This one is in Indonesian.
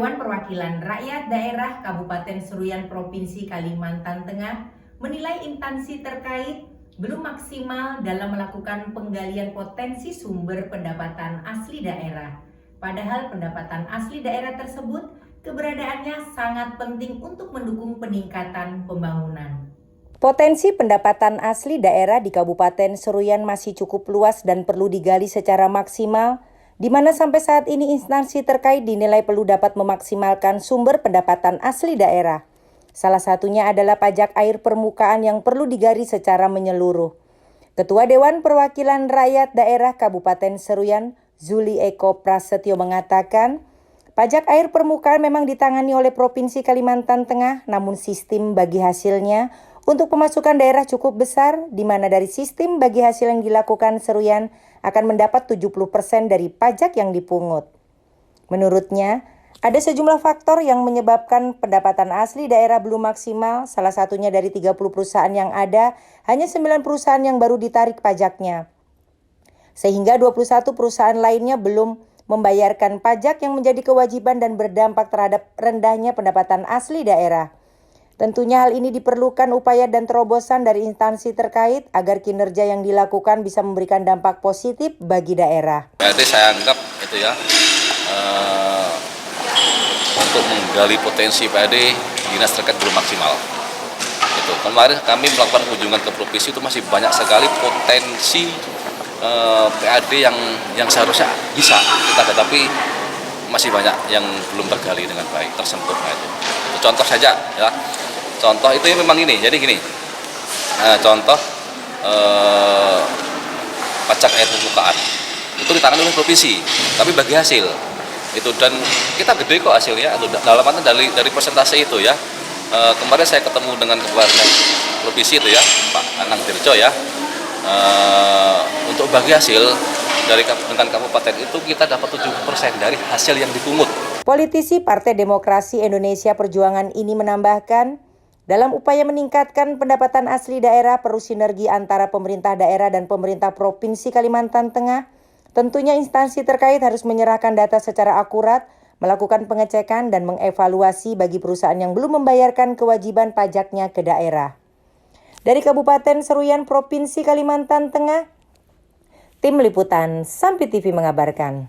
Dewan Perwakilan Rakyat Daerah Kabupaten Seruyan Provinsi Kalimantan Tengah menilai instansi terkait belum maksimal dalam melakukan penggalian potensi sumber pendapatan asli daerah. Padahal pendapatan asli daerah tersebut keberadaannya sangat penting untuk mendukung peningkatan pembangunan. Potensi pendapatan asli daerah di Kabupaten Seruyan masih cukup luas dan perlu digali secara maksimal, di mana sampai saat ini instansi terkait dinilai perlu dapat memaksimalkan sumber pendapatan asli daerah. Salah satunya adalah pajak air permukaan yang perlu digali secara menyeluruh. Ketua Dewan Perwakilan Rakyat Daerah Kabupaten Seruyan, Zuli Eko Prasetyo mengatakan, pajak air permukaan memang ditangani oleh Provinsi Kalimantan Tengah, namun sistem bagi hasilnya untuk pemasukan daerah cukup besar, di mana dari sistem bagi hasil yang dilakukan Seruyan akan mendapat 70% dari pajak yang dipungut. Menurutnya, ada sejumlah faktor yang menyebabkan pendapatan asli daerah belum maksimal, salah satunya dari 30 perusahaan yang ada, hanya 9 perusahaan yang baru ditarik pajaknya. Sehingga 21 perusahaan lainnya belum membayarkan pajak yang menjadi kewajiban dan berdampak terhadap rendahnya pendapatan asli daerah. Tentunya hal ini diperlukan upaya dan terobosan dari instansi terkait agar kinerja yang dilakukan bisa memberikan dampak positif bagi daerah. Jadi saya anggap itu ya, untuk menggali potensi PAD dinas terkait belum maksimal. Itu kemarin kami melakukan kunjungan ke provinsi itu masih banyak sekali potensi PAD yang seharusnya bisa kita, tetapi masih banyak yang belum tergali dengan baik, tersentuh. Itu contoh saja ya. Contoh itu memang ini, jadi gini, contoh pajak air permukaan itu ditangani oleh provinsi, tapi bagi hasil itu, dan kita gede kok hasilnya, dalam arti dari persentase itu ya. Kemarin saya ketemu dengan kepala provinsi itu ya, Pak Anang Dirjo ya, untuk bagi hasil dengan kabupaten itu kita dapat 70% dari hasil yang dipungut. Politisi Partai Demokrasi Indonesia Perjuangan ini menambahkan, dalam upaya meningkatkan pendapatan asli daerah perlu sinergi antara pemerintah daerah dan pemerintah Provinsi Kalimantan Tengah. Tentunya instansi terkait harus menyerahkan data secara akurat, melakukan pengecekan dan mengevaluasi bagi perusahaan yang belum membayarkan kewajiban pajaknya ke daerah. Dari Kabupaten Seruyan Provinsi Kalimantan Tengah, Tim Liputan Sampi TV mengabarkan.